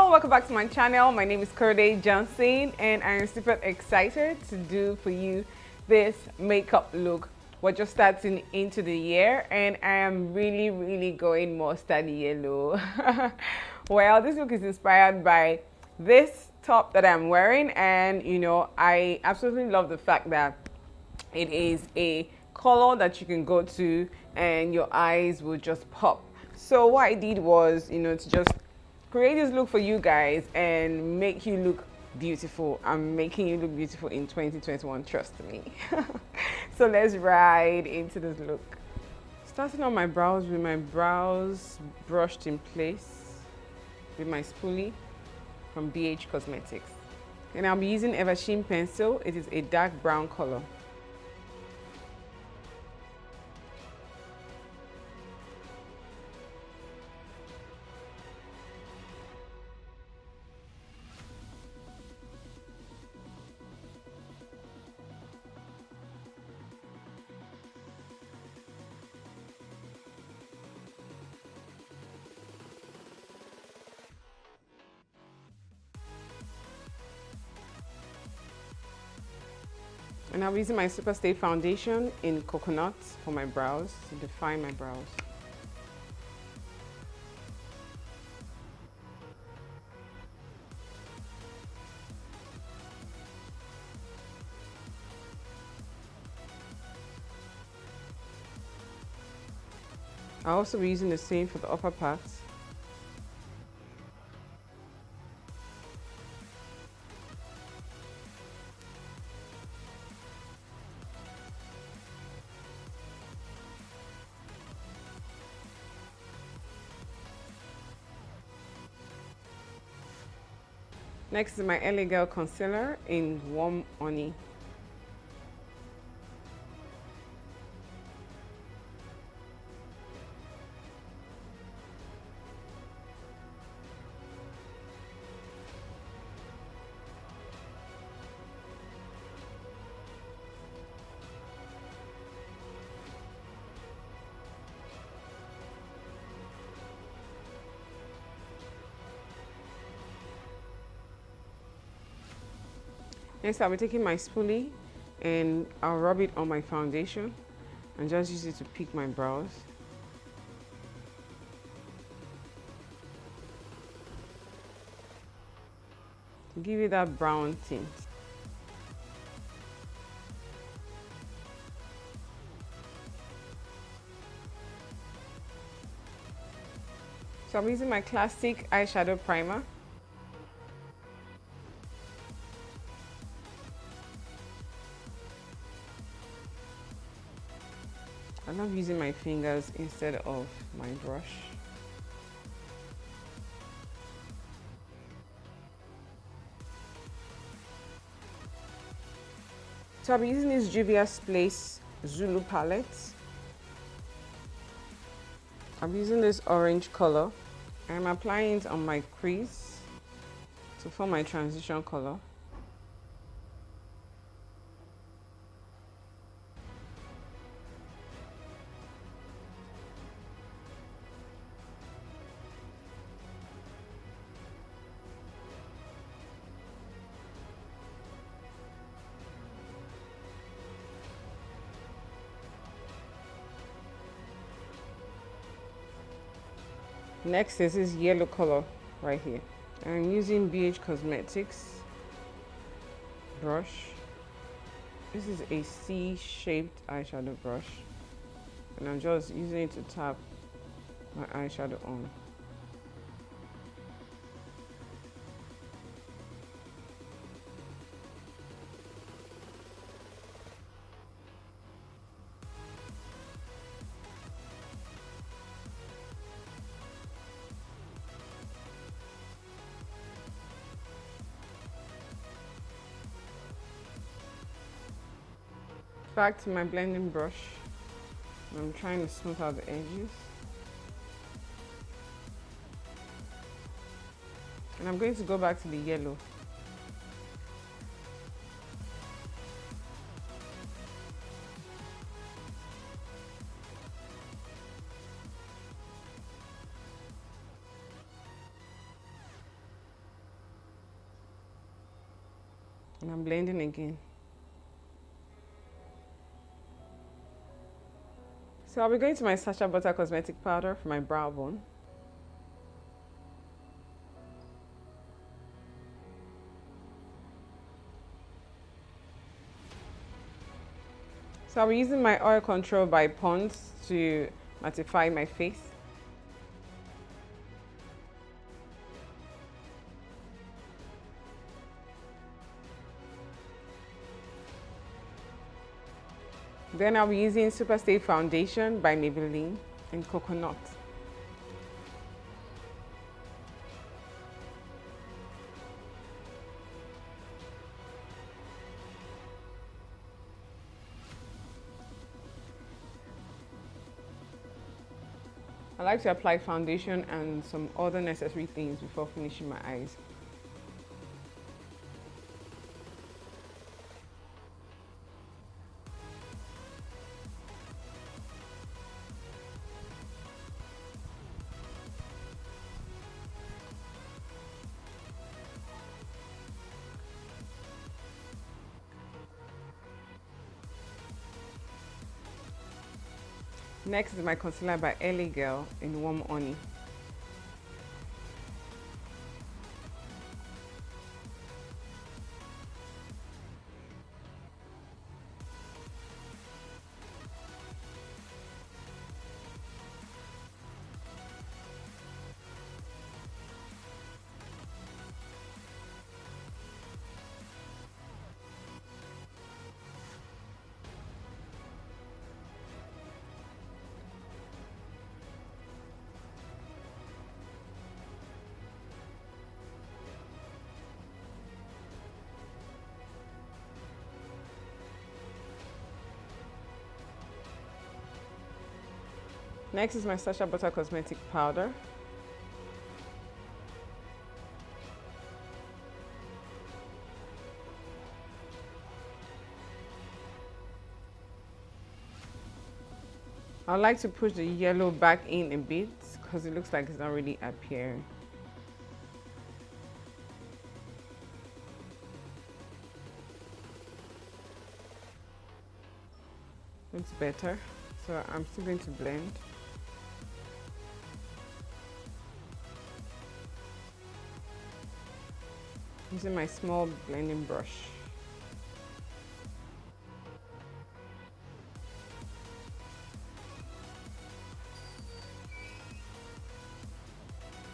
Hello, welcome back to my channel. My name is Corey Johnson and I am super excited to do for you this makeup look. We're just starting into the year and I am really going mustard yellow. Well, this look is inspired by this top that I'm wearing, and I absolutely love the fact that it is a color that you can go to and your eyes will just pop. So what I did was, to just create this look for you guys and make you look beautiful. I'm making you look beautiful in 2021, trust me. So let's ride into this look. Starting on my brows with my brows brushed in place with my spoolie from BH Cosmetics. And I'll be using Eversheen pencil. It is a dark brown color. And I'll be using my Super Stay foundation in Coconut for my brows to define my brows. I'll also be using the same for the upper parts. Next is my LA Girl concealer in Warm Honey. Next, I'll be taking my spoolie and I'll rub it on my foundation and just use it to pick my brows. Give it that brown tint. So I'm using my classic eyeshadow primer. I love using my fingers instead of my brush. So I'll be using this Juvia's Place Zulu palette. I'm using this orange color. I'm applying it on my crease to form my transition color. Next is this yellow color right here. I'm using BH Cosmetics brush. This is a C-shaped eyeshadow brush. And I'm just using it to tap my eyeshadow on. Back to my blending brush. I'm trying to smooth out the edges. And I'm going to go back to the yellow. And I'm blending again. So I'll be going to my Sacha Butter Cosmetic Powder for my brow bone. So I'll be using my Oil Control by Pond's to mattify my face. Then I'll be using Super Stay Foundation by Maybelline in Coconut. I like to apply foundation and some other necessary things before finishing my eyes. Next is my concealer by LA Girl in Warm Honey. Next is my Sacha Butter Cosmetic Powder. I like to push the yellow back in a bit because it looks like it's not really appearing. Looks better, so I'm still going to blend. Using my small blending brush.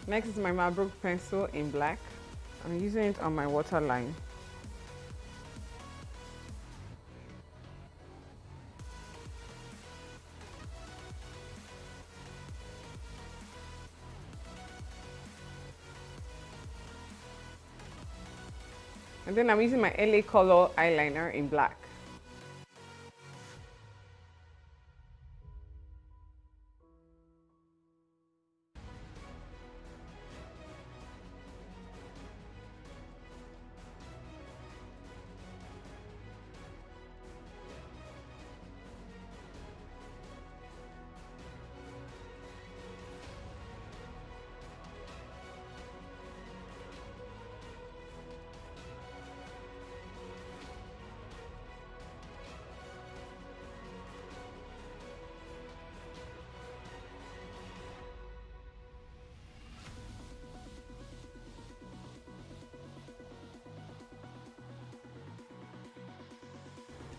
Next is my Marlboro pencil in black. I'm using it on my waterline. And then I'm using my LA Color eyeliner in black.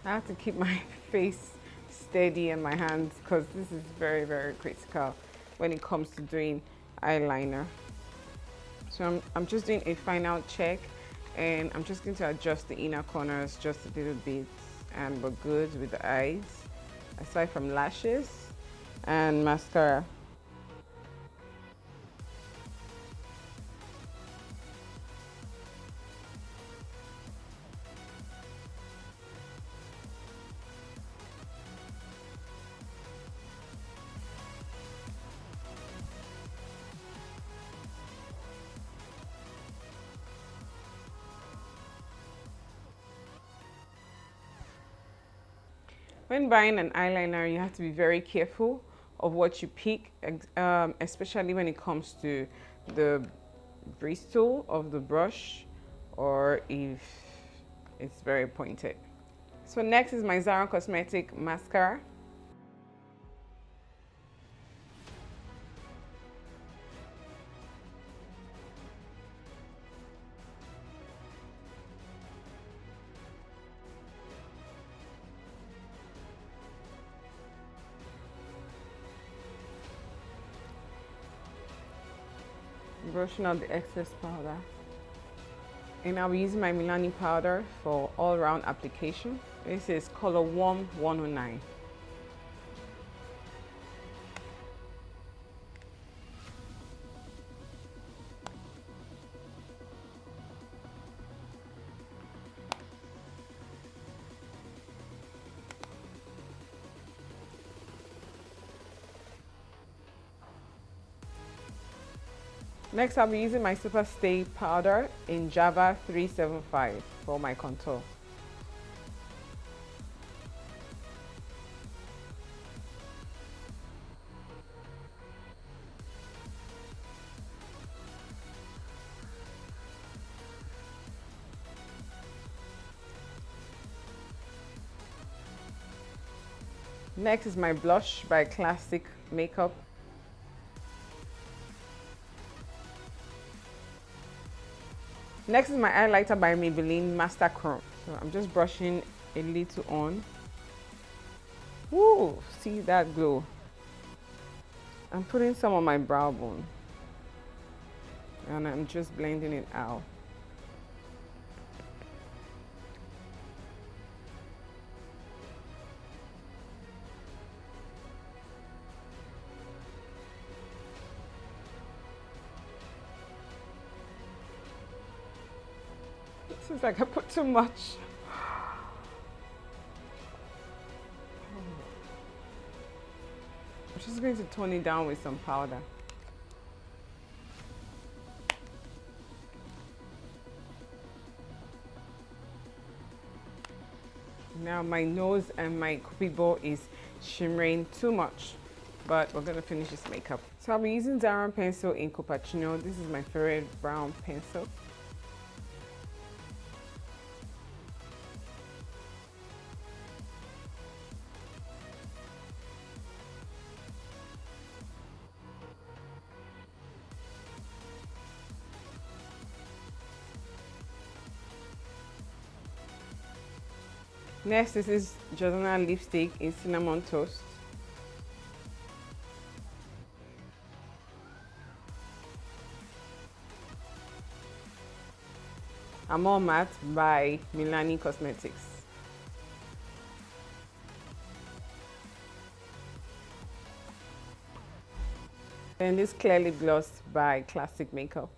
I have to keep my face steady and my hands because this is very, very critical when it comes to doing eyeliner. So I'm just doing a final check and I'm just going to adjust the inner corners just a little bit, and we're good with the eyes, aside from lashes and mascara. When buying an eyeliner, you have to be very careful of what you pick, especially when it comes to the bristle of the brush, or if it's very pointed. So next is my Zara Cosmetic mascara. Brushing out the excess powder. And I'll be using my Milani powder for all-round application. This is color Warm 109. Next, I'll be using my Super Stay powder in Java 375 for my contour. Next is my blush by Classic Makeup. Next is my highlighter by Maybelline Master Chrome. So I'm just brushing a little on. Woo! See that glow. I'm putting some on my brow bone. And I'm just blending it out. It seems like I put too much. I'm just going to tone it down with some powder. Now my nose and my cupid bow is shimmering too much, but we're going to finish this makeup. So I'll be using Zara pencil in Cappuccino. This is my favorite brown pencil. Next, this is Jordana lipstick in Cinnamon Toast. Amore Matte by Milani Cosmetics. And this Clear Lip Gloss by Classic Makeup.